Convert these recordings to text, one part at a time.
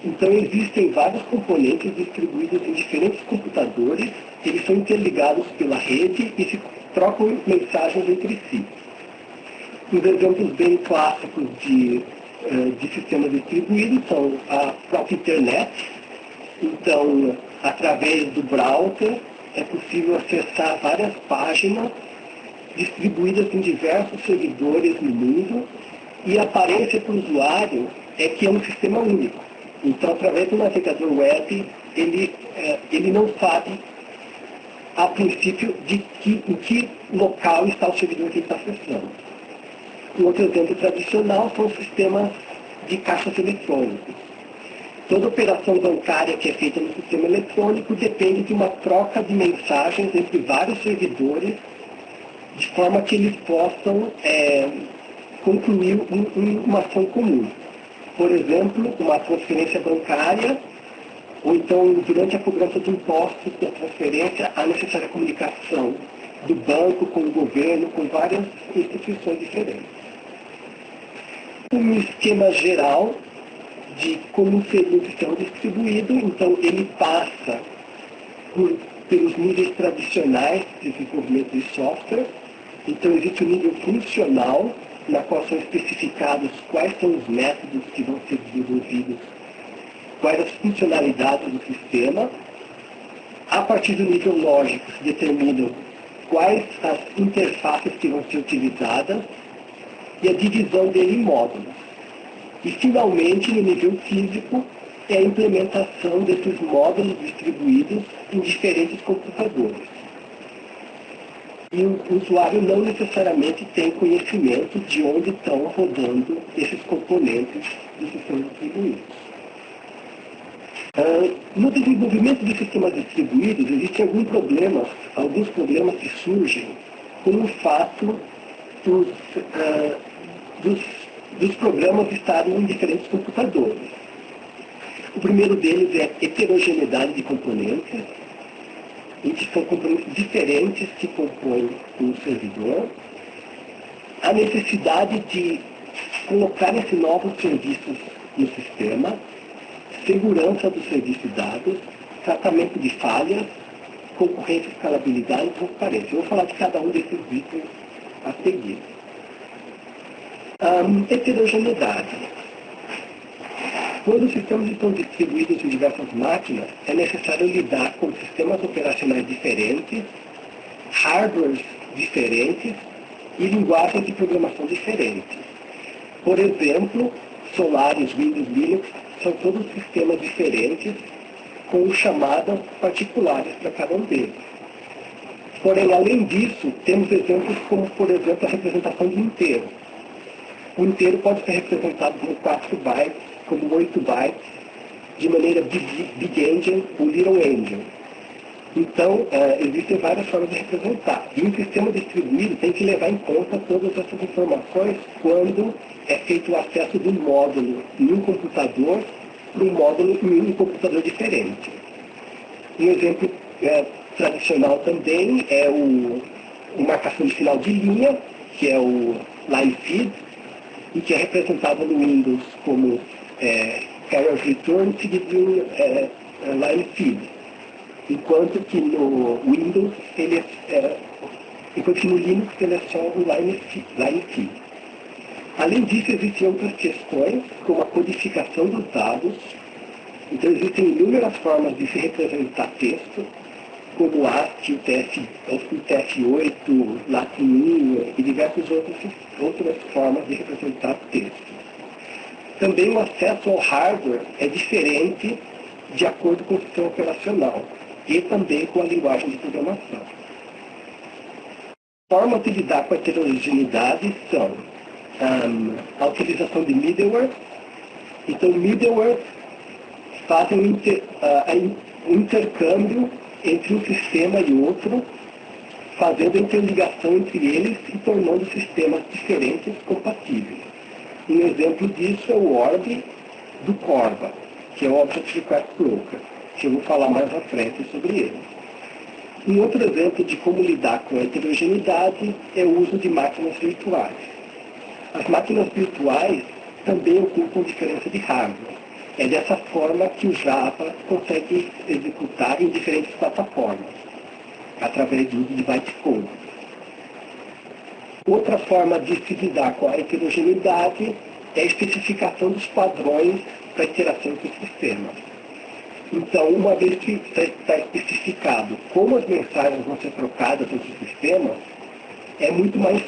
Então, existem vários componentes distribuídos em diferentes computadores, eles são interligados pela rede e se trocam mensagens entre si. Os exemplos bem clássicos de sistemas distribuídos são a própria internet. Então, através do browser, é possível acessar várias páginas distribuídas em diversos servidores no mundo, e a aparência para o usuário é que é um sistema único. Então, através do navegador web, ele não sabe, a princípio, em que local está o servidor que ele está acessando. Um outro exemplo tradicional são os sistemas de caixas eletrônicos. Toda operação bancária que é feita no sistema eletrônico depende de uma troca de mensagens entre vários servidores, de forma que eles possam concluir uma ação comum. Por exemplo, uma transferência bancária, ou então, durante a cobrança de impostos da transferência, a necessária comunicação do banco com o governo, com várias instituições diferentes. Um esquema geral de como seria um sistema distribuído, então ele passa pelos níveis tradicionais de desenvolvimento de software. Então existe o nível funcional, na qual são especificados quais são os métodos que vão ser desenvolvidos, quais as funcionalidades do sistema. A partir do nível lógico se determinam quais as interfaces que vão ser utilizadas e a divisão dele em módulos. E, finalmente, no nível físico, é a implementação desses módulos distribuídos em diferentes computadores. E o usuário não necessariamente tem conhecimento de onde estão rodando esses componentes do sistema distribuído. No desenvolvimento de sistemas distribuídos, existem alguns problemas que surgem com o fato dos programas estarem em diferentes computadores. O primeiro deles é a heterogeneidade de componentes, em que são componentes diferentes que compõem o servidor. A necessidade de colocar esses novos serviços no sistema, segurança dos serviços dados, tratamento de falhas, concorrência, escalabilidade e transparência. Eu vou falar de cada um desses itens a seguir. Heterogeneidade. Quando os sistemas estão distribuídos em diversas máquinas, é necessário lidar com sistemas operacionais diferentes, hardwares diferentes e linguagens de programação diferentes. Por exemplo, Solaris, Windows, Linux são todos sistemas diferentes com chamadas particulares para cada um deles. Porém, além disso, temos exemplos como, por exemplo, a representação de inteiro. O inteiro pode ser representado como 4 bytes, como 8 bytes, de maneira Big Endian ou Little Endian. Então, existem várias formas de representar. E um sistema distribuído tem que levar em conta todas essas informações quando é feito o acesso de um módulo em um computador para um módulo em um computador diferente. Um exemplo tradicional também é o marcação de final de linha, que é o line feed, e que é representado no Windows como carrier return seguido de line feed, enquanto que no Windows enquanto que no Linux ele é só o line feed. Além disso, existem outras questões, como a codificação dos dados. Então existem inúmeras formas de se representar texto, como o ASCII, o TF8, Latin e diversas outras formas de representar texto. Também o acesso ao hardware é diferente de acordo com o sistema operacional e também com a linguagem de programação. Formas de lidar com a heterogeneidade são a utilização de middleware. Então, middleware fazem um intercâmbio entre um sistema e outro, fazendo a interligação entre eles e tornando sistemas diferentes compatíveis. Um exemplo disso é o ORB do Corba, que é o Object Request Broker, que eu vou falar mais à frente sobre ele. Um outro exemplo de como lidar com a heterogeneidade é o uso de máquinas virtuais. As máquinas virtuais também ocupam diferença de hardware. É dessa forma que o Java consegue executar em diferentes plataformas, através do uso de bytecode. Outra forma de se lidar com a heterogeneidade é a especificação dos padrões para interação com o sistema. Então, uma vez que está especificado como as mensagens vão ser trocadas entre os sistemas, é muito mais,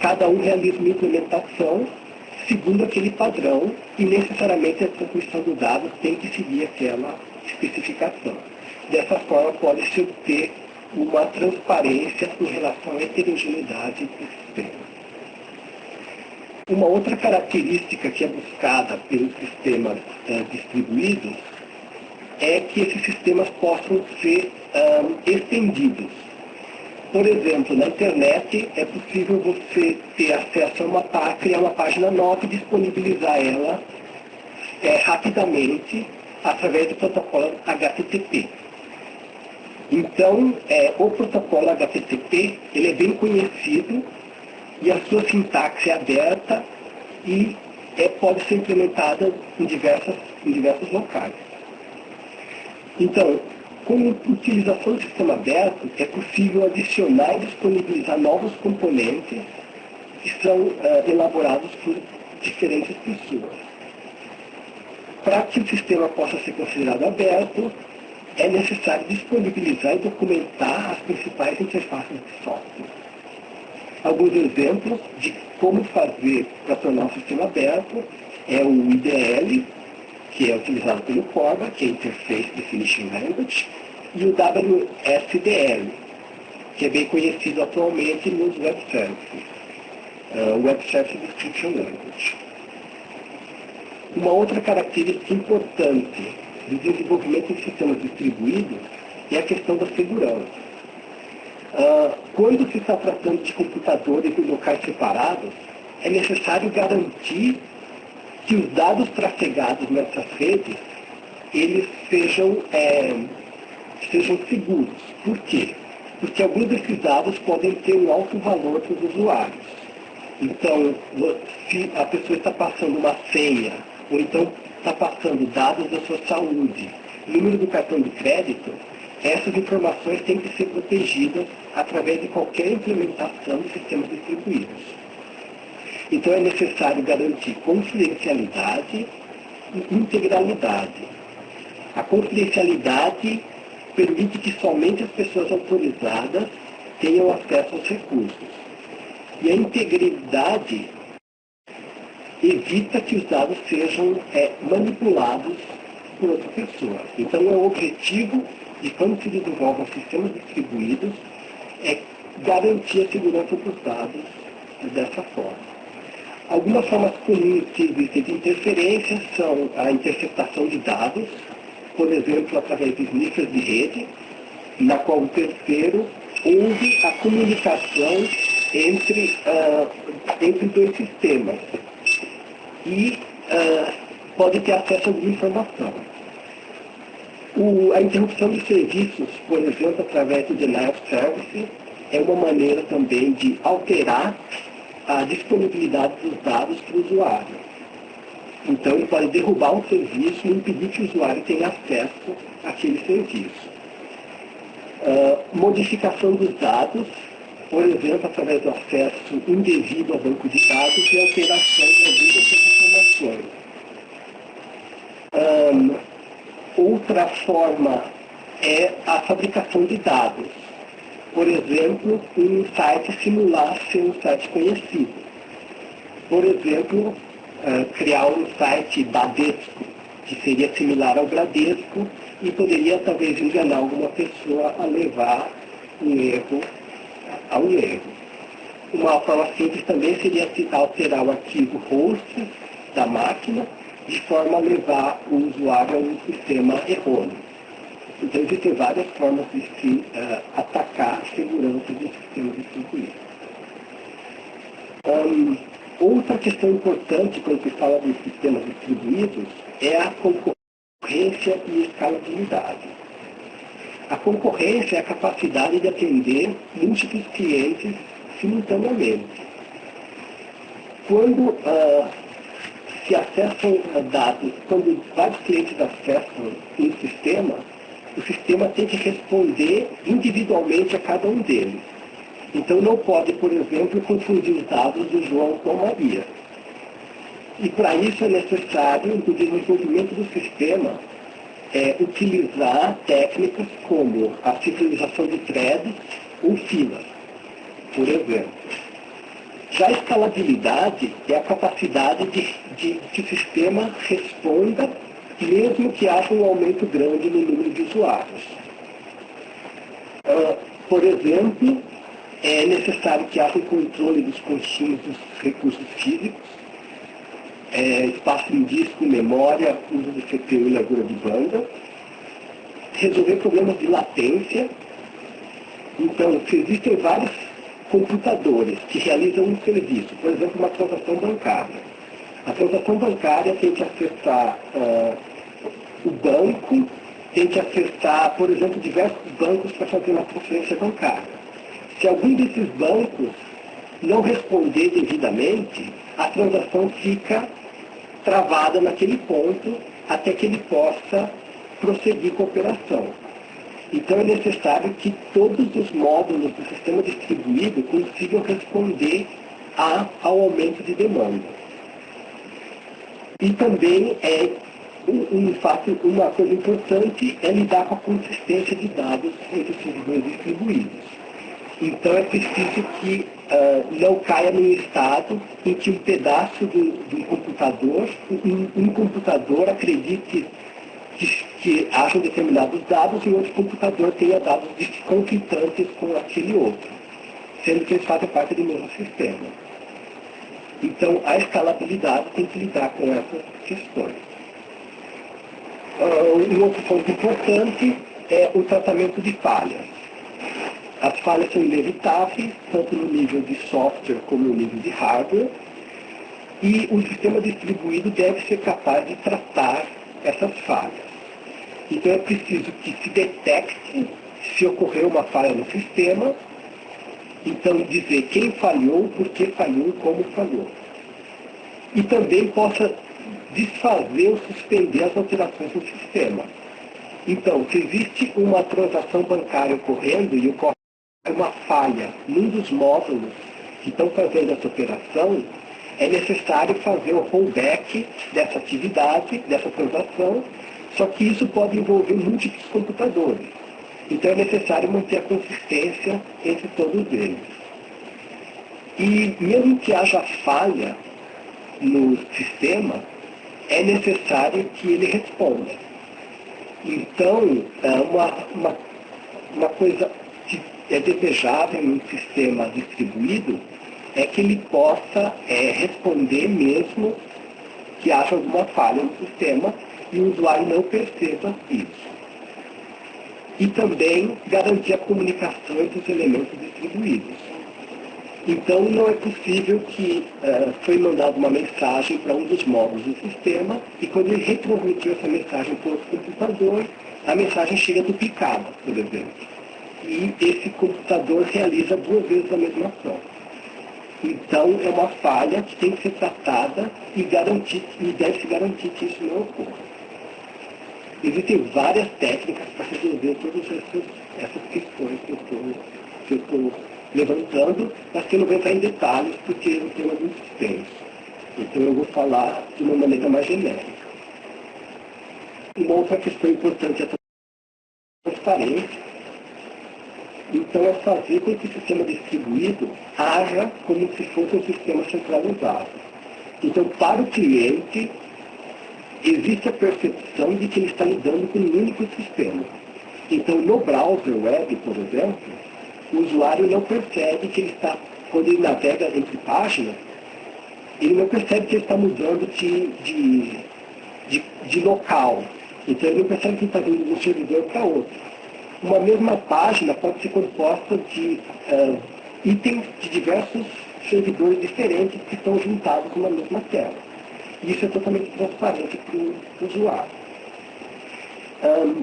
cada um realiza uma implementação segundo aquele padrão e necessariamente a transmissão do dado tem que seguir aquela especificação. Dessa forma, pode-se obter uma transparência em relação à heterogeneidade do sistema. Uma outra característica que é buscada pelos sistemas distribuídos é que esses sistemas possam ser estendidos. Por exemplo, na internet é possível você ter acesso criar uma página nova e disponibilizar ela rapidamente através do protocolo HTTP. Então, o protocolo HTTP ele é bem conhecido e a sua sintaxe é aberta e pode ser implementada em diversos locais. Então, com a utilização do sistema aberto, é possível adicionar e disponibilizar novos componentes que são elaborados por diferentes pessoas. Para que o sistema possa ser considerado aberto, é necessário disponibilizar e documentar as principais interfaces de software. Alguns exemplos de como fazer para tornar o sistema aberto é o IDL, que é utilizado pelo CORBA, que é Interface Definition Language, e o WSDL, que é bem conhecido atualmente nos Web Services, Web Service Description Language. Uma outra característica importante do desenvolvimento de sistemas distribuídos é a questão da segurança. Quando se está tratando de computadores em locais separados, é necessário garantir que os dados trafegados nessas redes eles sejam seguros. Por quê? Porque alguns desses dados podem ter um alto valor para os usuários. Então, se a pessoa está passando uma senha, ou então está passando dados da sua saúde, número do cartão de crédito, essas informações têm que ser protegidas através de qualquer implementação de sistemas distribuídos. Então é necessário garantir confidencialidade e integralidade. A confidencialidade permite que somente as pessoas autorizadas tenham acesso aos recursos. E a integridade evita que os dados sejam manipulados por outra pessoa. Então é o objetivo de quando se desenvolvem sistemas distribuídos é garantir a segurança dos dados dessa forma. Algumas formas comuns que existem de interferência são a interceptação de dados, por exemplo, através de sniffers de rede, na qual o terceiro ouve a comunicação entre dois sistemas e pode ter acesso a alguma informação. A interrupção de serviços, por exemplo, através do Denial of Service, é uma maneira também de alterar a disponibilidade dos dados para o usuário. Então, ele pode derrubar um serviço e impedir que o usuário tenha acesso àquele serviço. Modificação dos dados, por exemplo, através do acesso indevido ao banco de dados e alteração de algumas dessas informações. Outra forma é a fabricação de dados. Por exemplo, um site simular ser um site conhecido. Por exemplo, criar um site Badesco, que seria similar ao Bradesco, e poderia talvez enganar alguma pessoa a levar um erro a um erro. Uma forma simples também seria alterar o arquivo host da máquina, de forma a levar o usuário a um sistema errôneo. Então, existem várias formas de se atacar a segurança de sistemas distribuídos. Outra questão importante quando se fala de sistemas distribuídos é a concorrência e escalabilidade. A concorrência é a capacidade de atender múltiplos clientes simultaneamente. Quando se acessam dados, quando vários clientes acessam um sistema, o sistema tem que responder individualmente a cada um deles. Então não pode, por exemplo, confundir os dados do João com a Maria. E para isso é necessário, no desenvolvimento do sistema, utilizar técnicas como a sincronização de threads ou filas, por exemplo. Já a escalabilidade é a capacidade de que o sistema responda mesmo que haja um aumento grande no número de usuários. Por exemplo, é necessário que haja um controle dos consumos dos recursos físicos, espaço em disco, memória, uso de CPU e largura de banda, resolver problemas de latência. Então, se existem vários computadores que realizam um serviço, por exemplo, uma transação bancária. A transação bancária tem que acessar o banco, tem que acessar, por exemplo, diversos bancos para fazer uma transferência bancária. Se algum desses bancos não responder devidamente, a transação fica travada naquele ponto até que ele possa prosseguir com a operação. Então é necessário que todos os módulos do sistema distribuído consigam responder ao aumento de demanda. E também uma coisa importante é lidar com a consistência de dados entre os servidores distribuídos. Então é preciso que não caia num estado em que um pedaço de um computador, um computador acredite que hajam determinados dados e outro computador tenha dados conflitantes com aquele outro, sendo que eles fazem parte do mesmo sistema. Então, a escalabilidade tem que lidar com essas questões. Um outro ponto importante é o tratamento de falhas. As falhas são inevitáveis, tanto no nível de software como no nível de hardware, e o sistema distribuído deve ser capaz de tratar essas falhas. Então é preciso que se detecte se ocorreu uma falha no sistema, então dizer quem falhou, por que falhou e como falhou. E também possa desfazer ou suspender as alterações no sistema. Então, se existe uma transação bancária ocorrendo e ocorre uma falha num dos módulos que estão fazendo essa operação, é necessário fazer o rollback dessa atividade, dessa transação, só que isso pode envolver múltiplos computadores. Então é necessário manter a consistência entre todos eles. E mesmo que haja falha no sistema, é necessário que ele responda. Então, uma coisa que é desejável em um sistema distribuído é que ele possa responder mesmo que haja alguma falha no sistema e o usuário não perceba isso. E também garantir a comunicação entre os elementos distribuídos. Então, não é possível que foi mandada uma mensagem para um dos módulos do sistema e quando ele retransmitiu essa mensagem para outro computador, a mensagem chega duplicada, por exemplo. E esse computador realiza 2 vezes a mesma ação. Então, é uma falha que tem que ser tratada e deve-se garantir que isso não ocorra. Existem várias técnicas para resolver todas essas questões que eu estou levantando, mas que eu não vou entrar em detalhes porque é um tema muito extenso. Então eu vou falar de uma maneira mais genérica. Uma outra questão importante é a transparência. Então é fazer com que o sistema distribuído haja como se fosse um sistema centralizado. Então, para o cliente, existe a percepção de que ele está lidando com um único sistema. Então, no browser web, por exemplo, o usuário não percebe que ele está, quando ele navega entre páginas, ele não percebe que ele está mudando de local. Então, ele não percebe que ele está vindo de um servidor para outro. Uma mesma página pode ser composta de itens de diversos servidores diferentes que estão juntados numa mesma tela. Isso é totalmente transparente para o usuário.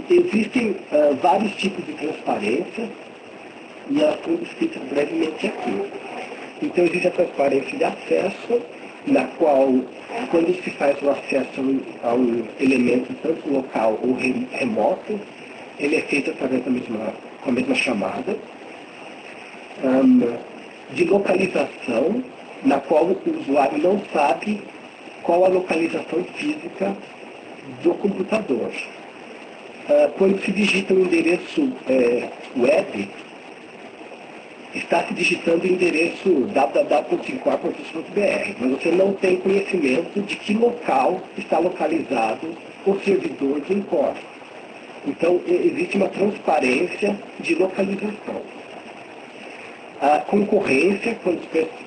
Existem vários tipos de transparência e elas são descritas brevemente aqui. Então existe a transparência de acesso, na qual, quando se faz o acesso a um elemento tanto local ou remoto, ele é feito através com a mesma chamada. De localização, na qual o usuário não sabe qual a localização física do computador. Quando se digita um endereço web, está se digitando o endereço www.sincor.br, mas você não tem conhecimento de que local está localizado o servidor do Incor. Então, existe uma transparência de localização. A concorrência, quando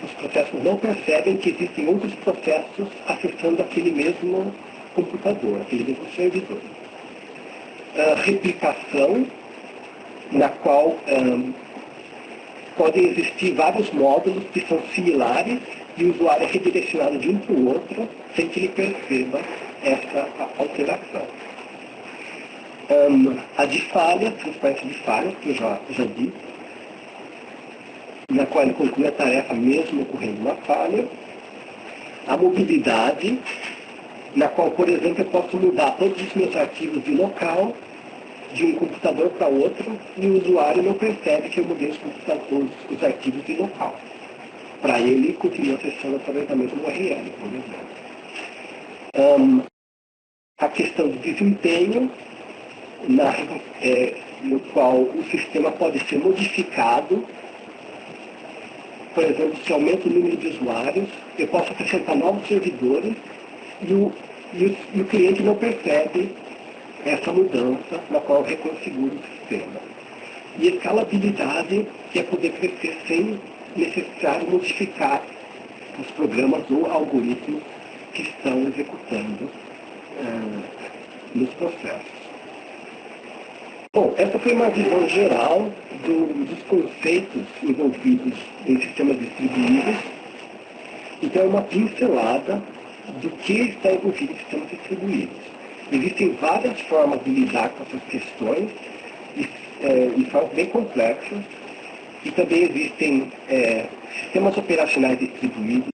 os processos não percebem que existem outros processos acessando aquele mesmo computador, aquele mesmo servidor. A replicação, na qual podem existir vários módulos que são similares e o usuário é redirecionado de um para o outro sem que ele perceba essa alteração. A de falha, transparência de falha, que eu já disse, na qual ele conclui a tarefa mesmo ocorrendo uma falha. A mobilidade, na qual, por exemplo, eu posso mudar todos os meus arquivos de local de um computador para outro e o usuário não percebe que eu mudei os arquivos de local. Para ele, continua acessando através da mesma URL, por exemplo. A questão de desempenho, no qual o sistema pode ser modificado. Por exemplo, se aumenta o número de usuários, eu posso acrescentar novos servidores e o cliente não percebe essa mudança na qual eu reconfiguro o sistema. E escalabilidade, que é poder crescer sem necessário modificar os programas ou algoritmos que estão executando nos processos. Bom, essa foi uma visão geral dos conceitos envolvidos em sistemas distribuídos. Então, é uma pincelada do que está envolvido em sistemas distribuídos. Existem várias formas de lidar com essas questões, e formas bem complexas, e também existem sistemas operacionais distribuídos,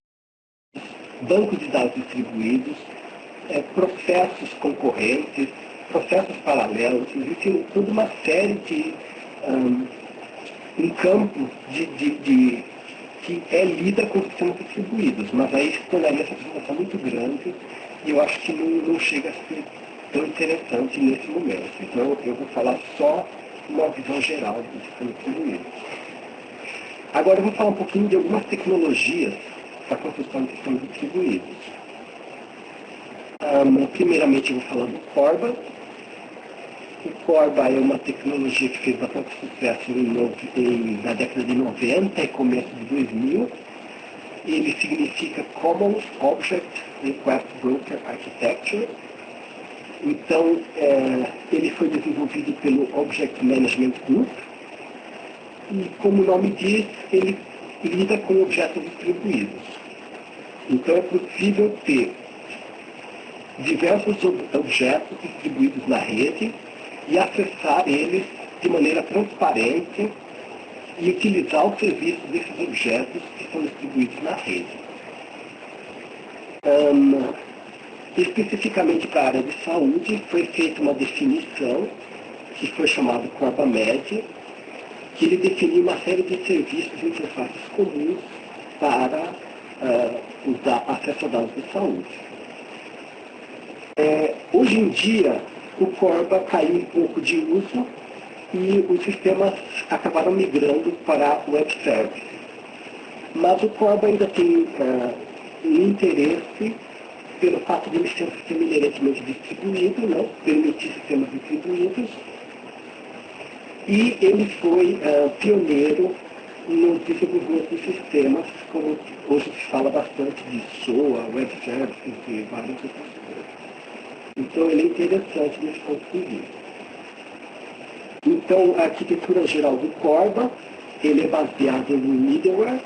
bancos de dados distribuídos, processos concorrentes, processos paralelos. Existe toda uma série de um campo que lida com sistemas distribuídos, mas aí se tornaria essa apresentação muito grande e eu acho que não chega a ser tão interessante nesse momento. Então eu vou falar só uma visão geral dos sistemas distribuídos. Agora eu vou falar um pouquinho de algumas tecnologias para a construção de sistemas distribuídos. Primeiramente eu vou falar do Corba. O Corba é uma tecnologia que fez bastante sucesso na década de 90 e começo de 2000. Ele significa Common Object Request Broker Architecture. Então, ele foi desenvolvido pelo Object Management Group. E, como o nome diz, ele lida com objetos distribuídos. Então, é possível ter diversos objetos distribuídos na rede e acessar eles de maneira transparente e utilizar os serviços desses objetos que são distribuídos na rede. Especificamente para a área de saúde, foi feita uma definição que foi chamada CorbaMed, que ele definiu uma série de serviços e interfaces comuns para usar acesso a dados de saúde. Hoje em dia, o Corba caiu um pouco de uso e os sistemas acabaram migrando para o Web Service. Mas o Corba ainda tem um interesse pelo fato de ele ser um sistema inerentemente distribuído, não permitir sistemas distribuídos, e ele foi pioneiro no desenvolvimento de sistemas, como hoje se fala bastante de SOA, Web Services e várias outras coisas. Então ele é interessante nesse ponto de vista. Então a arquitetura geral do Corba, ele é baseado no middleware.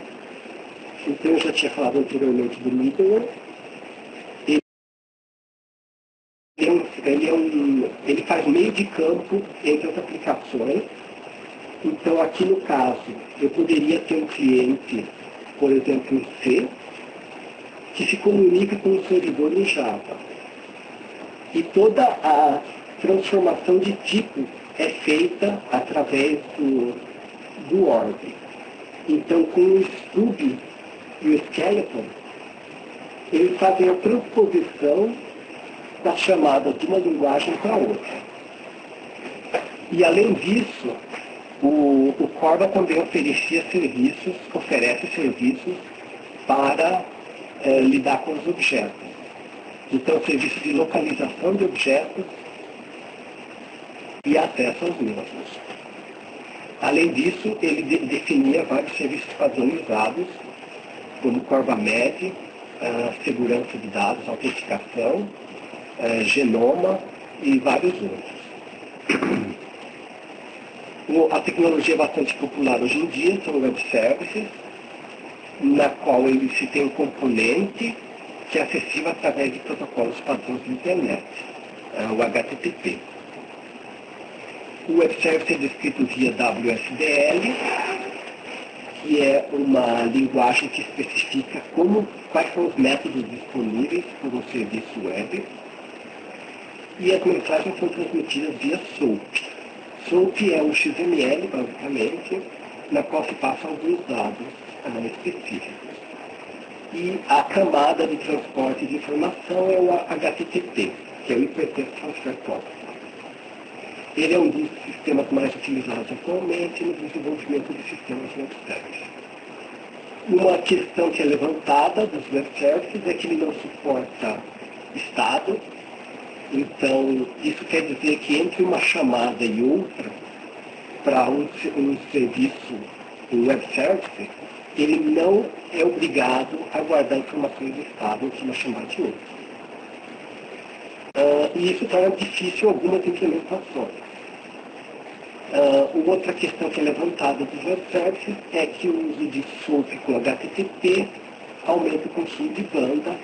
Então eu já tinha falado anteriormente do middleware. Ele faz meio de campo entre as aplicações. Então, aqui no caso, eu poderia ter um cliente, por exemplo, em C, que se comunica com o servidor em Java. E toda a transformação de tipo é feita através do org. Então, com o stub e o skeleton, eles fazem a transposição das chamadas de uma linguagem para outra. E, além disso, o Corba também oferece serviços para lidar com os objetos. Então, serviço de localização de objetos e acesso aos mesmos. Além disso, ele definia vários serviços padronizados, como CorbaMed, segurança de dados, autenticação, genoma e vários outros. A tecnologia bastante popular hoje em dia são web services, na qual ele se tem um componente que é acessível através de protocolos padrões de internet, o HTTP. O web service é descrito via WSDL, que é uma linguagem que especifica quais são os métodos disponíveis por um serviço web, e as mensagens são transmitidas via SOAP. SOAP é um XML, basicamente, na qual se passam alguns dados específicos. E a camada de transporte de informação é o HTTP, que é o Hypertext Transfer Protocol. Ele é um dos sistemas mais utilizados atualmente no desenvolvimento de sistemas web services. Uma questão que é levantada dos web services é que ele não suporta estado. Então, isso quer dizer que entre uma chamada e outra, para um serviço, um web service, ele não é obrigado a guardar informações do estado entre uma chamada e outra. E isso torna difícil algumas implementações. Outra questão que é levantada dos web services é que o uso de SOAP com HTTP aumenta o consumo de banda,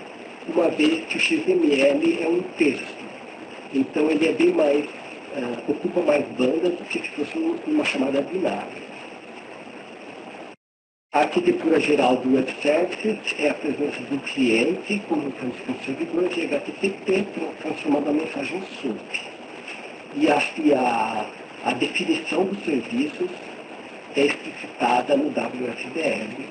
uma vez que o XML é um texto. Então ele é bem mais, ocupa mais banda do que se fosse uma chamada binária. A arquitetura geral do web services é a presença do cliente comunicando com o servidor de HTTP, transformando a mensagem SOAP. E a definição dos serviços é explicitada no WSDL.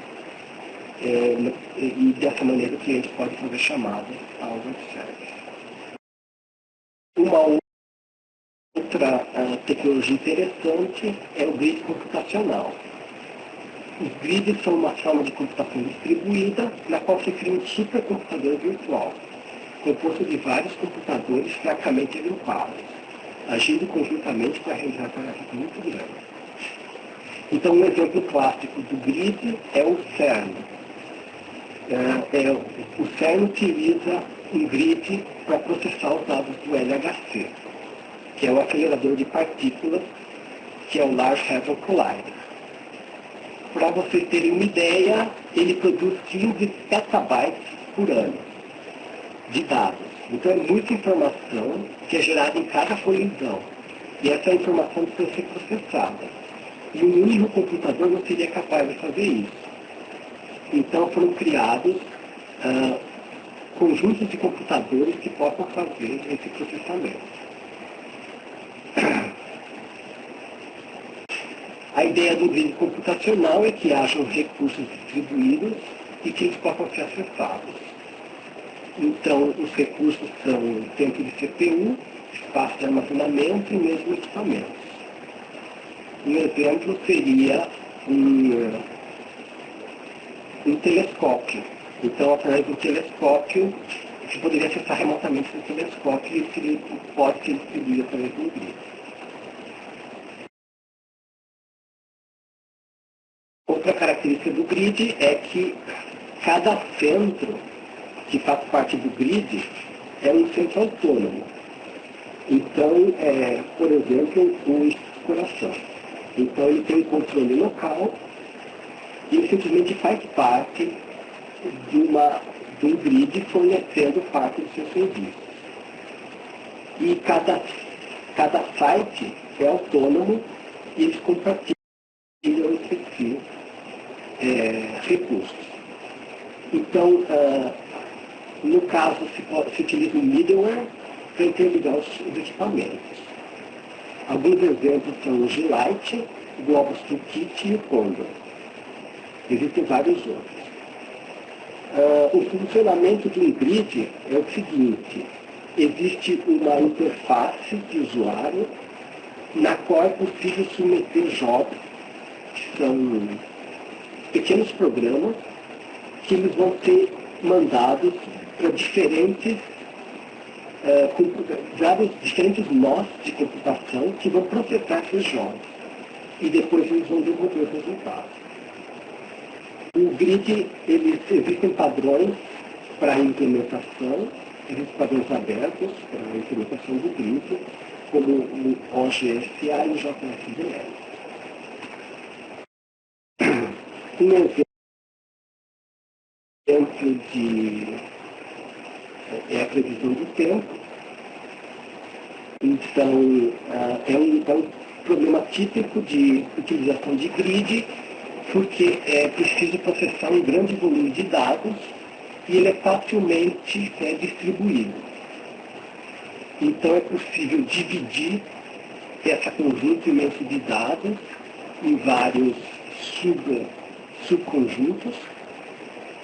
E dessa maneira o cliente pode fazer chamadas ao web service. Uma outra tecnologia interessante é o grid computacional. Os grids são uma forma de computação distribuída, na qual se cria um supercomputador virtual, composto de vários computadores fracamente agrupados, agindo conjuntamente para realizar tarefas muito grandes. Então, um exemplo clássico do grid é o CERN. O CERN utiliza um grid para processar os dados do LHC, que é o acelerador de partículas, que é o Large Hadron Collider. Para vocês terem uma ideia, ele produz 15 petabytes por ano de dados. Então é muita informação que é gerada em cada colisão. E essa informação precisa ser processada. E um único computador não seria capaz de fazer isso. Então foram criados conjuntos de computadores que possam fazer esse processamento. A ideia do grid computacional é que hajam recursos distribuídos e que eles possam ser acessados. Então, os recursos são tempo de CPU, espaço de armazenamento e mesmo equipamentos. Um exemplo seria um telescópio. Então, através do telescópio, você poderia acessar remotamente o telescópio e ele pode ser distribuído através do grid. Outra característica do grid é que cada centro que faz parte do grid é um centro autônomo. Então, por exemplo, o coração. Então, ele tem um controle local e ele simplesmente faz parte de um grid fornecendo parte do seu serviço. E cada site é autônomo e eles compartilham entre si recursos. Então, No caso, se utiliza o middleware para interligar os equipamentos. Alguns exemplos são o G-Lite, o Globus Toolkit e o Condor. Existem vários outros. O funcionamento do grid é o seguinte: existe uma interface de usuário na qual é possível submeter jobs, que são pequenos programas, que eles vão ser mandados para diferentes nós de computação que vão processar esses jogos. E depois eles vão devolver os resultados. O grid, existem padrões para a implementação, existem padrões abertos para a implementação do grid, como o OGSA e o JSDL. Um exemplo é a previsão do tempo. Então, é um problema típico de utilização de grid, porque é preciso processar um grande volume de dados e ele é facilmente distribuído. Então, é possível dividir essa conjunto imenso de dados em vários subconjuntos,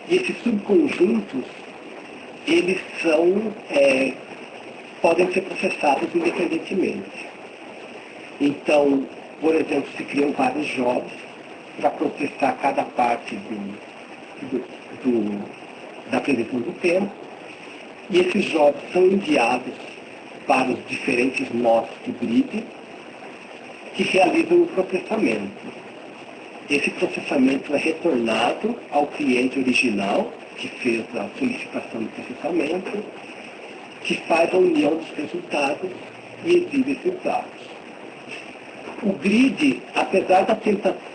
e esses subconjuntos, eles podem ser processados independentemente. Então, por exemplo, se criam vários jobs para processar cada parte da previsão do tempo, e esses jobs são enviados para os diferentes nós do grid, que realizam o processamento. Esse processamento é retornado ao cliente original, que fez a solicitação de processamento, que faz a união dos resultados e exibe esses dados. O grid, apesar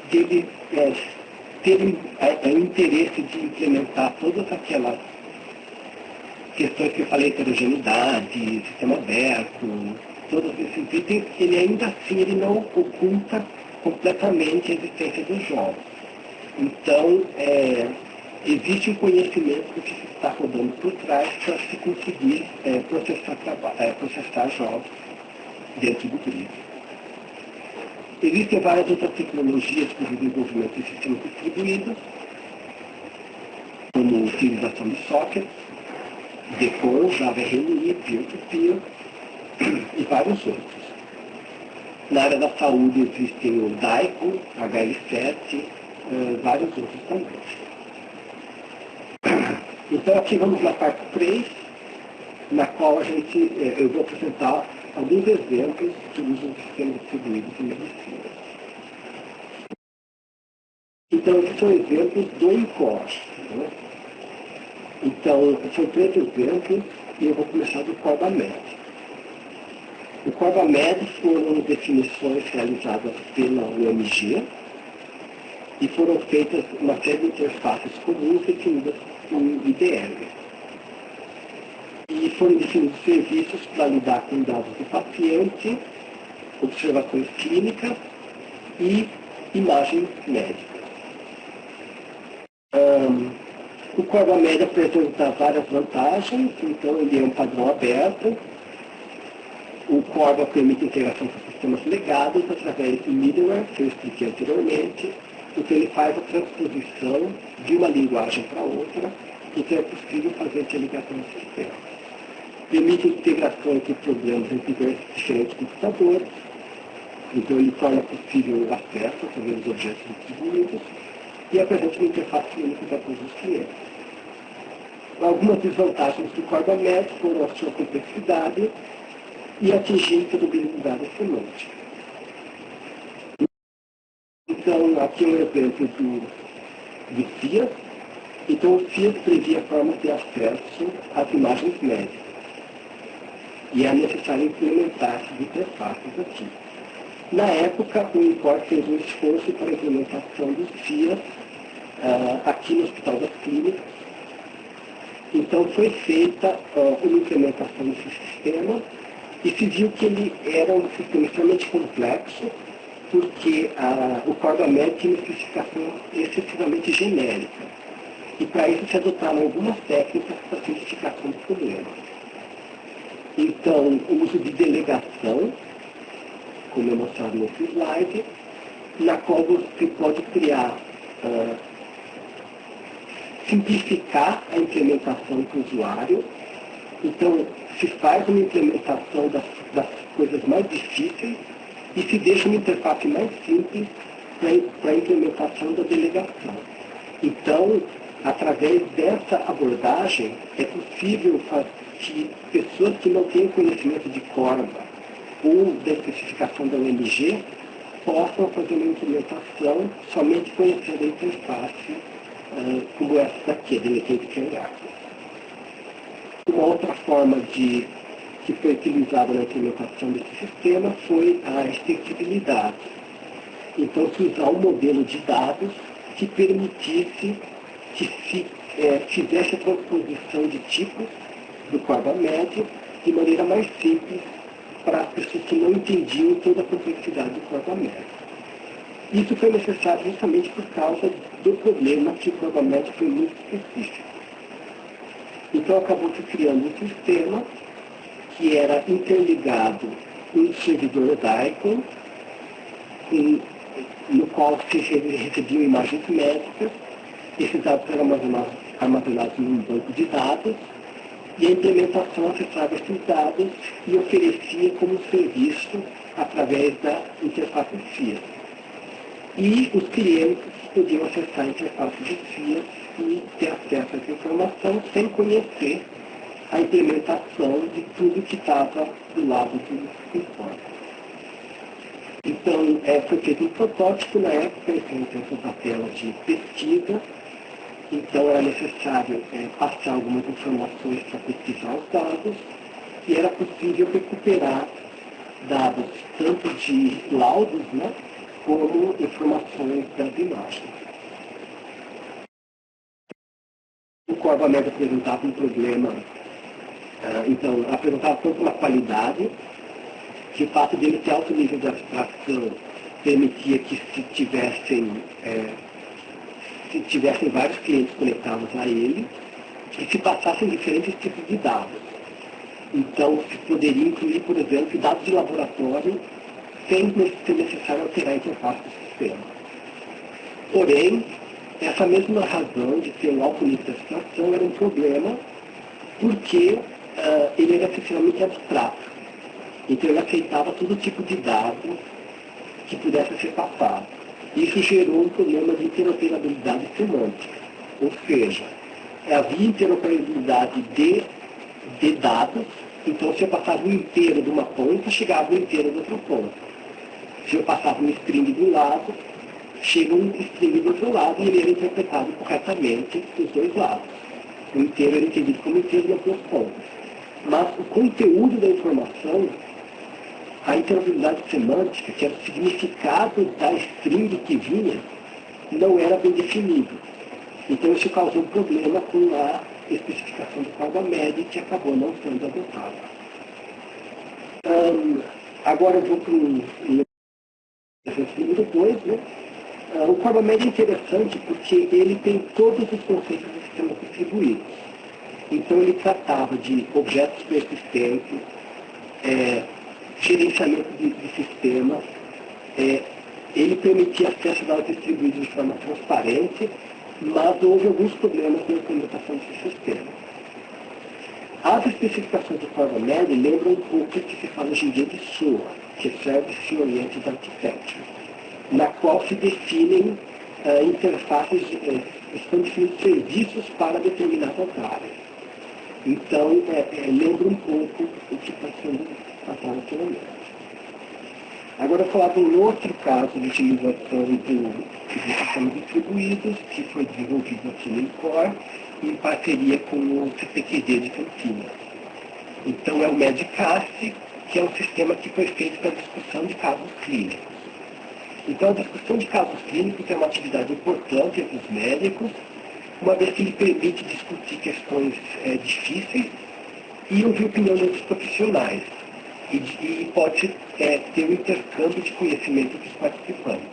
dele ter o interesse de implementar todas aquelas questões que eu falei, heterogeneidade, sistema aberto, todos esses itens, ele ainda assim ele não oculta completamente a existência dos jogos. Então, existe um conhecimento do que está rodando por trás para se conseguir processar jogos dentro do grid. Existem várias outras tecnologias para o desenvolvimento de sistemas distribuídos, como a utilização de sockets, Decor, Java RNI, Peer-to-Peer e vários outros. Na área da saúde existem o DAICO, HL7, vários outros também. Então aqui vamos na parte 3, na qual eu vou apresentar alguns exemplos de uso de sistemas distribuídos em medicina. Então, esses são exemplos do INCOR. Né? Então, são 3 exemplos e eu vou começar do CorbaMed. O CorbaMed foram definições realizadas pela UMG e foram feitas uma série de interfaces comuns definidas por IDL. E foram definidos serviços para lidar com dados do paciente, observações clínicas e imagens médicas. O CorbaMed apresenta várias vantagens, então ele é um padrão aberto. O Corba permite integração com sistemas legados através do middleware, que eu expliquei anteriormente. Então ele faz a transposição de uma linguagem para outra, então é possível fazer interligação no sistema. Permite integração entre programas entre diferentes computadores, então ele torna possível o acesso através dos objetos distribuídos e apresenta uma interface única para todos os clientes. Algumas desvantagens do CorbaMed foram a sua complexidade e atingir interoperabilidade semântica. Então, aqui é um exemplo do CIAS. Então, o CIAS previa formas de acesso às imagens médicas. E é necessário implementar essas interfaces aqui. Na época, o INCOR fez um esforço para a implementação do CIAS aqui no Hospital das Clínicas. Então, foi feita uma implementação desse sistema e se viu que ele era um sistema extremamente complexo, porque o CorbaMed tinha uma especificação excessivamente genérica. E para isso se adotaram algumas técnicas para a simplificação do problema. Então, o uso de delegação, como é mostrado nesse slide, na qual você pode criar, simplificar a implementação para o usuário. Então, se faz uma implementação das coisas mais difíceis e se deixa uma interface mais simples para a implementação da delegação. Então, através dessa abordagem, é possível que pessoas que não têm conhecimento de Corba ou da especificação da OMG possam fazer uma implementação somente conhecendo a interface como essa daqui, a Delegate Care Access. Uma outra forma que foi utilizada na implementação desse sistema foi a extensibilidade. Então, se usar um modelo de dados que permitisse que se fizesse a transposição de tipos do Corba médio de maneira mais simples para as pessoas que não entendiam toda a complexidade do Corba médio. Isso foi necessário justamente por causa do problema que o Corba médio foi muito específico. Então acabou se criando um sistema que era interligado um servidor DICOM, no qual se recebiam imagens médicas. Esses dados eram armazenados em um banco de dados, e a implementação acessava esses dados e oferecia como serviço através da interface FIAS. E os clientes podiam acessar a interface de FIAS e ter acesso a essa informação sem conhecer a implementação de tudo que estava do lado do informe. Então, foi feito um protótipo na época, então essa tela de pesquisa. Então, era necessário passar algumas informações para pesquisar os dados, e era possível recuperar dados tanto de laudos, né, como informações das imagens. O Corba médio apresentava um problema, então, apresentava tanto uma qualidade, que o fato dele ter alto nível de abstração permitia que se tivessem vários clientes conectados a ele e se passassem diferentes tipos de dados. Então, se poderia incluir, por exemplo, dados de laboratório sem ser necessário alterar a interface do sistema. Porém, essa mesma razão de ter um alto nível de abstração era um problema porque ele era excessivamente abstrato. Então, ele aceitava todo tipo de dado que pudesse ser passado. Isso gerou um problema de interoperabilidade semântica. Ou seja, havia interoperabilidade de dados, então se eu passava um inteiro de uma ponta, chegava um inteiro de outra ponta. Se eu passava um string de um lado, chega um string do outro lado e ele era interpretado corretamente dos dois lados. O inteiro era entendido como inteiro nas duas pontas. Mas o conteúdo da informação, a interoperabilidade semântica, que era o significado da string que vinha, não era bem definido. Então isso causou um problema com a especificação do Corba médio, que acabou não sendo adotada. Agora eu vou para um depois, né? O Corba médio é interessante porque ele tem todos os conceitos do sistema distribuído. Então ele tratava de objetos persistentes, gerenciamento de sistemas, ele permitia acesso a dados distribuídos de forma transparente, mas houve alguns problemas na implementação desse sistema. As especificações do Corba médio lembram um pouco o que se fala hoje em dia de SOA, que é Service Oriented Architecture, na qual se definem interfaces, estão definidos serviços para determinadas áreas. Então, lembra um pouco o que está sendo tratado atualmente. Agora, eu vou falar de um outro caso de utilização de sistemas distribuídos, que foi desenvolvido aqui no INCOR, em parceria com o CPQD de Campinas. Então, é o Medcast, que é um sistema que foi feito para discussão de casos clínicos. Então, a discussão de casos clínicos é uma atividade importante entre os médicos, uma vez que ele permite discutir questões difíceis e ouvir a opinião de outros profissionais. E pode ter um intercâmbio de conhecimento dos participantes.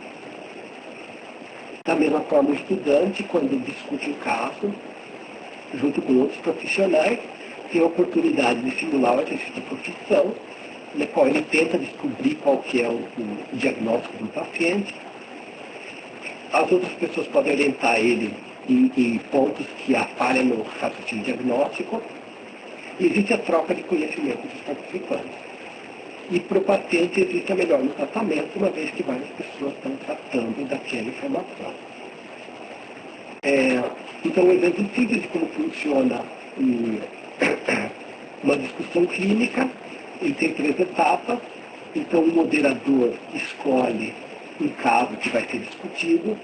Da mesma forma, o estudante, quando discute um caso, junto com outros profissionais, tem a oportunidade de simular o exercício da profissão, na qual ele tenta descobrir qual que é o diagnóstico do paciente. As outras pessoas podem orientar ele em pontos que falham no raciocínio diagnóstico. E existe a troca de conhecimento dos participantes. E para o paciente existe a melhor no tratamento, uma vez que várias pessoas estão tratando daquela informação. Então, um exemplo simples de como funciona uma discussão clínica, ele tem 3 etapas. Então, o moderador escolhe um caso que vai ser discutido.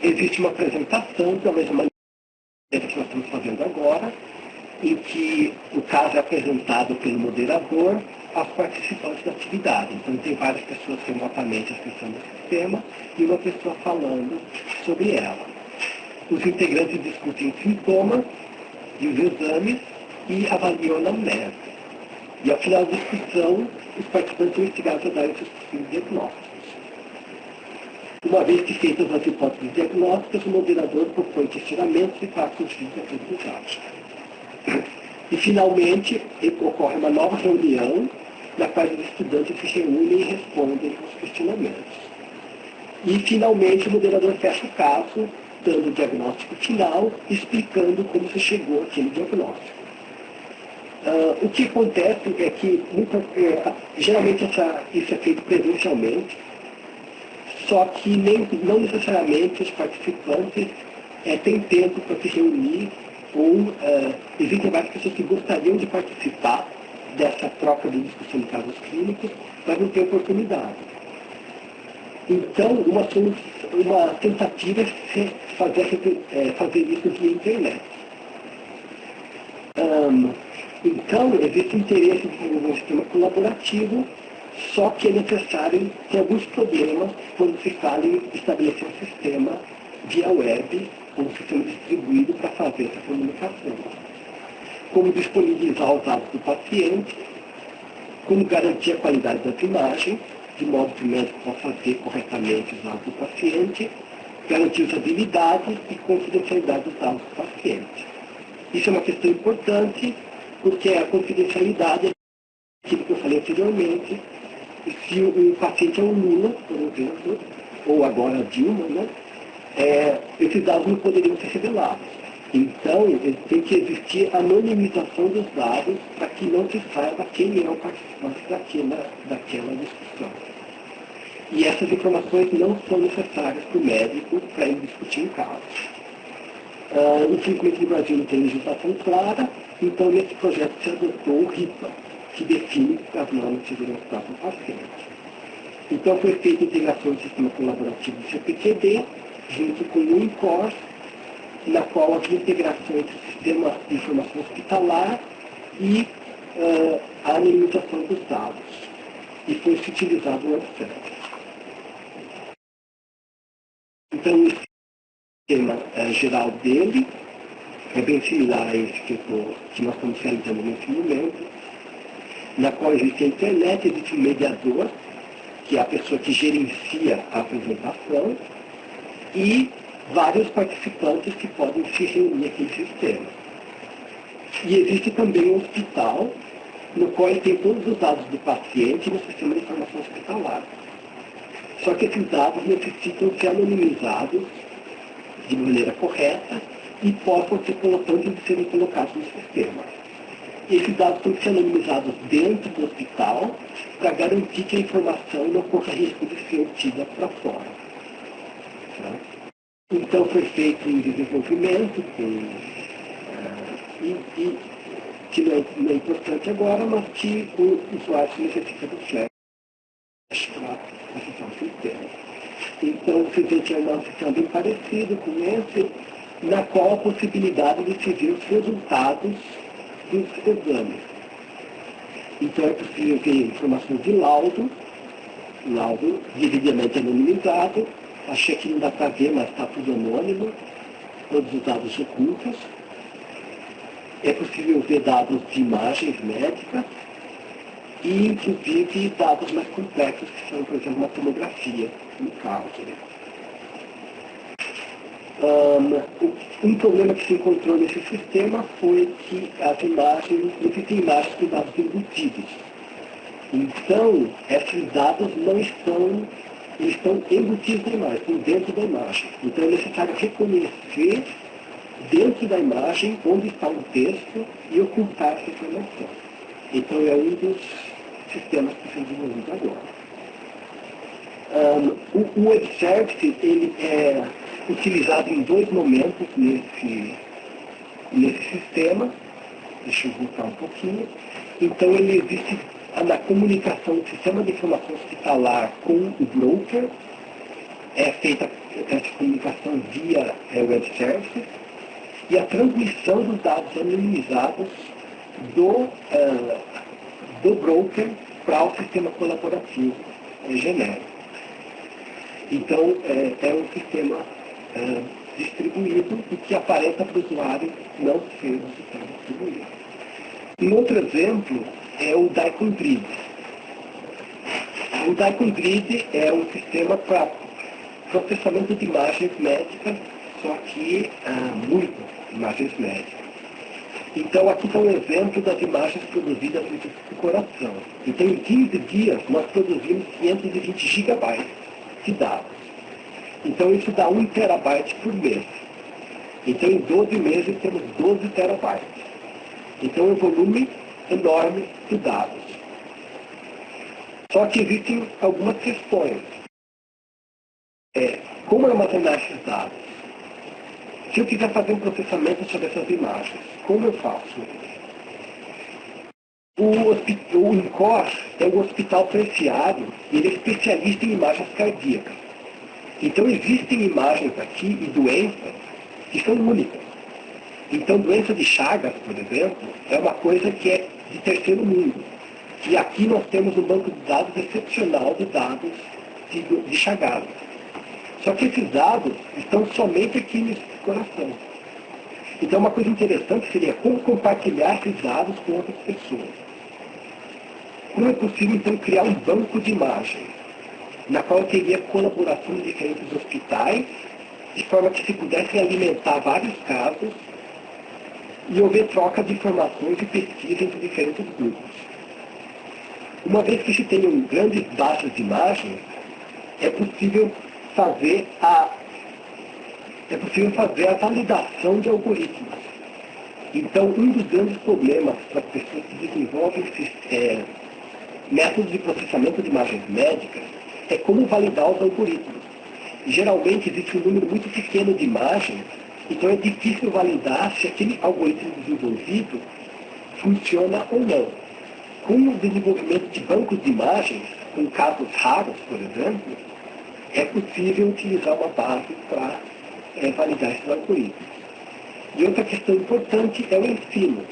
Existe uma apresentação, da mesma maneira que nós estamos fazendo agora, em que o caso é apresentado pelo moderador aos participantes da atividade. Então, tem várias pessoas remotamente acessando o sistema e uma pessoa falando sobre ela. Os integrantes discutem os sintomas e os exames e avaliam a anamnese. E, ao final da discussão, os participantes são instigados a dar os seus possíveis diagnósticos. Uma vez que feitas as hipóteses diagnósticas, o moderador propõe questionamentos e passa os vídeos apresentados. E, finalmente, ocorre uma nova reunião, na qual os estudantes se reúnem e respondem aos questionamentos. E, finalmente, o moderador fecha o caso, dando o diagnóstico final, explicando como se chegou àquele diagnóstico. O que acontece é que, geralmente, isso é feito presencialmente, só que não necessariamente os participantes têm tempo para se reunir, ou existem várias pessoas que gostariam de participar dessa troca de discussão de casos clínicos, mas não têm oportunidade. Então, uma tentativa é fazer isso via internet. Então, existe interesse em desenvolver um sistema colaborativo, só que é necessário ter alguns problemas quando se fala em estabelecer um sistema via web, ou um sistema distribuído para fazer essa comunicação. Como disponibilizar os dados do paciente, como garantir a qualidade das imagens, de modo que o médico possa ver corretamente os dados do paciente, garantir usabilidade e confidencialidade dos dados do paciente. Isso é uma questão importante, porque a confidencialidade é aquilo que eu falei anteriormente. Se o paciente é um Lula, por exemplo, ou agora a Dilma, né, esses dados não poderiam ser revelados. Então, tem que existir anonimização dos dados para que não se saiba quem é o participante daquela discussão. E essas informações não são necessárias para o médico para ele discutir um caso. Infelizmente, no Brasil não tem legislação clara, então nesse projeto se adotou o RIPA, que define as normas de segurança do paciente. Então foi feita a integração do sistema colaborativo do CPQD, junto com o INCOR, na qual havia integração entre o sistema de informação hospitalar e a anonimização dos dados. E foi se utilizado o WebServer. Então, o sistema geral dele é bem similar a esse que nós estamos realizando nesse momento, na qual existe a internet, existe um mediador, que é a pessoa que gerencia a apresentação, e vários participantes que podem se reunir aqui no sistema. E existe também um hospital, no qual tem todos os dados do paciente no sistema de informação hospitalar. Só que esses dados necessitam ser anonimizados de maneira correta e possam ser serem colocados no sistema. E esses dados têm que ser anonimizados dentro do hospital para garantir que a informação não corra risco de ser obtida para fora. Tá? Então foi feito um desenvolvimento que não é importante agora, mas que o usuário necessita do Flash para acessar o sistema. Então você vê que é um sistema bem parecido com esse, na qual a possibilidade de se ver os resultados dos exames. Então é possível ver informações de laudo devidamente anonimizado. Achei que não dá para ver, mas está tudo anônimo, todos os dados ocultos. É possível ver dados de imagens médicas e, inclusive, dados mais complexos, que são, por exemplo, uma tomografia, no caso. Um problema que se encontrou nesse sistema foi que as imagens, existem imagens com dados embutidos. Então, esses dados não estão, eles estão embutidos na imagem, estão dentro da imagem. Então, é necessário reconhecer dentro da imagem onde está o texto e ocultar essa informação. Então, é um dos sistemas que são desenvolvidos agora. O web service ele é utilizado em dois momentos nesse sistema. Deixa eu voltar um pouquinho. Então, ele existe na comunicação do sistema de informação hospitalar com o broker. É feita essa comunicação via web service. E a transmissão dos dados anonimizados do broker para o sistema colaborativo genérico. Então, é um sistema distribuído e que aparenta para o usuário não ser um sistema distribuído. Um outro exemplo é o DICOM Grid. O DICOM Grid é um sistema para processamento de imagens médicas, só que muitas imagens médicas. Então, aqui está um exemplo das imagens produzidas no Instituto do Coração. Então, em 15 dias, nós produzimos 520 gigabytes de dados. Então, isso dá 1 terabyte por mês. Então, em 12 meses, temos 12 terabytes. Então, é um volume enorme de dados. Só que existem algumas questões. Como armazenar esses dados? Se eu quiser fazer um processamento sobre essas imagens, como eu faço? O INCOR é um hospital terciário e ele é especialista em imagens cardíacas. Então, existem imagens aqui e doenças que são únicas. Então, doença de Chagas, por exemplo, é uma coisa que é de terceiro mundo. E aqui nós temos um banco de dados excepcional de dados de Chagas. Só que esses dados estão somente aqui nesse coração. Então, uma coisa interessante seria como compartilhar esses dados com outras pessoas. Como é possível, então, criar um banco de imagens, na qual teria colaboração de diferentes hospitais, de forma que se pudessem alimentar vários casos e houver troca de informações e pesquisa entre diferentes grupos. Uma vez que se tenham grandes bases de imagens, é possível fazer a validação de algoritmos. Então, um dos grandes problemas para as pessoas que desenvolvem métodos de processamento de imagens médicas é como validar os algoritmos. Geralmente, existe um número muito pequeno de imagens, então é difícil validar se aquele algoritmo desenvolvido funciona ou não. Com o desenvolvimento de bancos de imagens, com casos raros, por exemplo, é possível utilizar uma base para validar esses algoritmos. E outra questão importante é o ensino.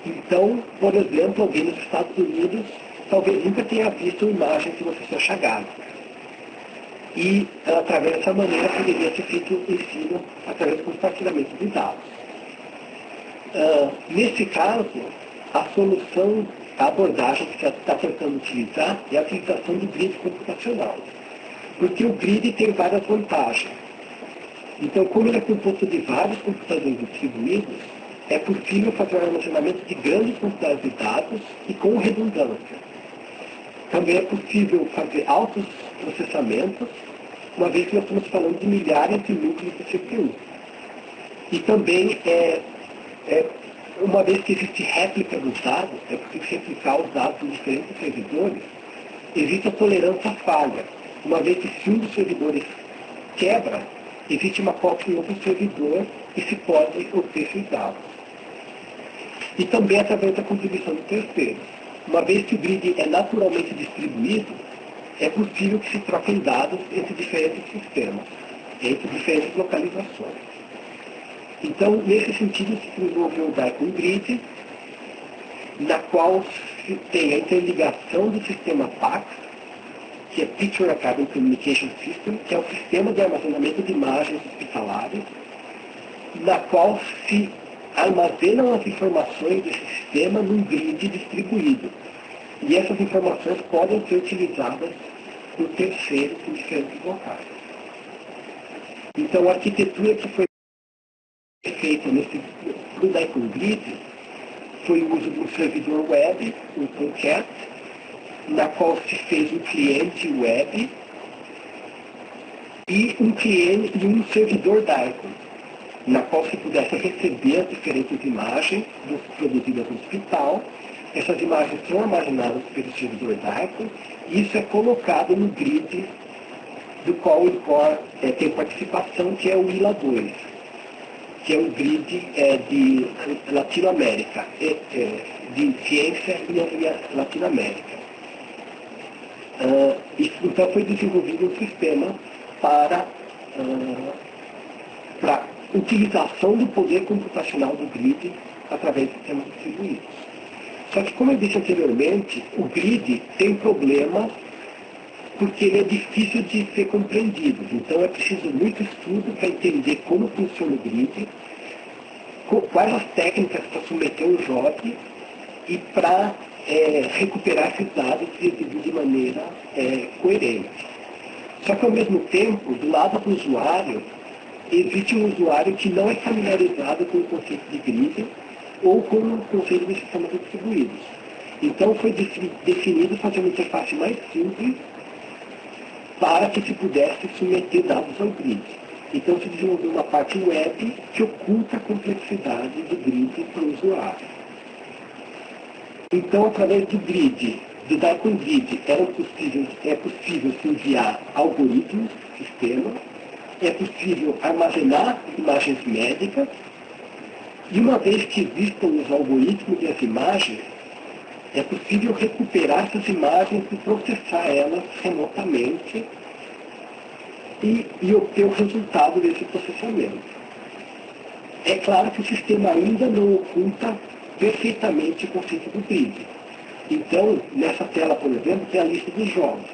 Então, por exemplo, alguém nos Estados Unidos talvez nunca tenha visto uma imagem de uma pessoa chagada. E, através dessa maneira, poderia ser feito o ensino através do compartilhamento de dados. Nesse caso, a solução, a abordagem que se está tentando utilizar é a utilização do grid computacional. Porque o grid tem várias vantagens. Então, como ele é composto de vários computadores distribuídos, é possível fazer o armazenamento de grandes quantidades de dados e com redundância. Também é possível fazer altos processamentos, uma vez que nós estamos falando de milhares de núcleos de CPU. E também, uma vez que existe réplica dos dados, é possível replicar os dados em diferentes servidores, existe a tolerância à falha. Uma vez que se um dos servidores quebra, existe uma cópia em outro servidor e se pode obter esses dados. E também através da contribuição de terceiros. Uma vez que o grid é naturalmente distribuído, é possível que se troquem dados entre diferentes sistemas, entre diferentes localizações. Então, nesse sentido, se desenvolveu o DICOM Grid, na qual se tem a interligação do sistema PAX, que é Picture Archiving Communication System, que é o sistema de armazenamento de imagens hospitalares, na qual se armazenam as informações desse sistema num grid distribuído. E essas informações podem ser utilizadas por terceiros em diferentes locais. Então, a arquitetura que foi feita para o Daikon Grid foi o uso de um servidor web, um Tomcat, na qual se fez um cliente web e um cliente e um servidor Daikon, na qual se pudesse receber as diferentes imagens produzidas no hospital. Essas imagens são armazenadas pelo servidor Daikon e isso é colocado no grid do qual o ICOR tem participação, que é o ILA 2, que é um grid de Latinoamérica, de ciência e Latinoamérica. Então foi desenvolvido um sistema para utilização do poder computacional do grid através de sistemas distribuídos. Só que, como eu disse anteriormente, o grid tem problemas porque ele é difícil de ser compreendido. Então é preciso muito estudo para entender como funciona o grid, quais as técnicas para submeter o job e para recuperar esses dados e exibir de maneira coerente. Só que, ao mesmo tempo, do lado do usuário, existe um usuário que não é familiarizado com o conceito de grid ou com o conceito de sistemas distribuídos. Então foi definido fazer uma interface mais simples para que se pudesse submeter dados ao grid. Então se desenvolveu uma parte web que oculta a complexidade do grid para o usuário. Então, através do grid, do Daikon Grid, é possível se enviar algoritmos, sistemas, é possível armazenar imagens médicas, e uma vez que existam os algoritmos e as imagens, é possível recuperar essas imagens e processar elas remotamente e obter o resultado desse processamento. É claro que o sistema ainda não oculta perfeitamente o conceito do grid. Então, nessa tela, por exemplo, tem a lista dos jogos.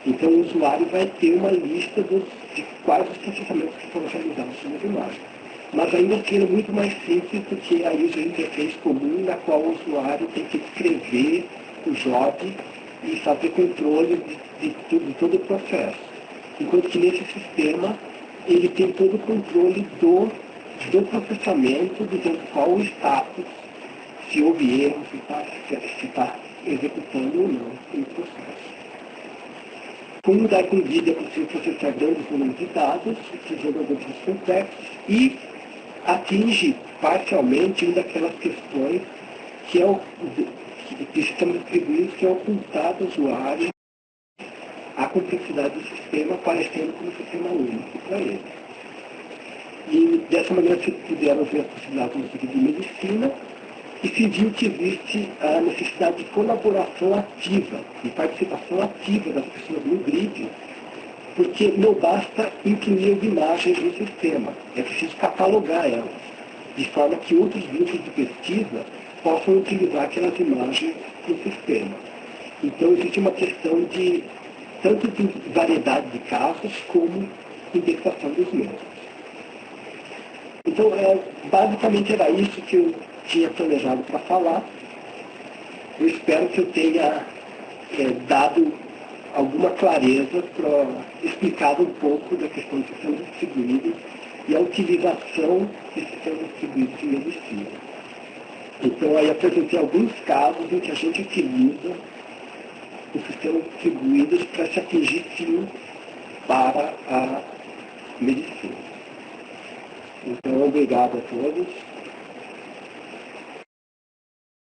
Então, o usuário vai ter uma lista de quais os processamentos que foram realizados sobre as imagens. Mas ainda assim é muito mais simples do que a user interface comum, na qual o usuário tem que escrever o job e fazer controle de todo o processo. Enquanto que nesse sistema, ele tem todo o controle do processamento, dizendo qual o status, se houve erro, se está executando ou não o processo. Com o Daikon Grid é possível processar grandes volumes de dados, utilizando algoritmos complexos, e atinge parcialmente uma daquelas questões que é de sistemas distribuídos, que é ocultar do usuário a complexidade do sistema, parecendo como um sistema único para ele. E dessa maneira se puderam ver as possibilidades no sentido de medicina, e se viu que existe a necessidade de colaboração ativa, de participação ativa das pessoas no grid, porque não basta incluir as imagens no sistema, é preciso catalogar elas, de forma que outros grupos de pesquisa possam utilizar aquelas imagens no sistema. Então existe uma questão de tanto de variedade de casos como indexação dos mesmos. Então, basicamente era isso que eu tinha planejado para falar. Eu espero que eu tenha dado alguma clareza para explicar um pouco da questão de sistemas distribuídos e a utilização de sistemas distribuídos em medicina. Então, aí apresentei alguns casos em que a gente utiliza os sistemas distribuídos para se atingir fim para a medicina. Então, obrigado a todos.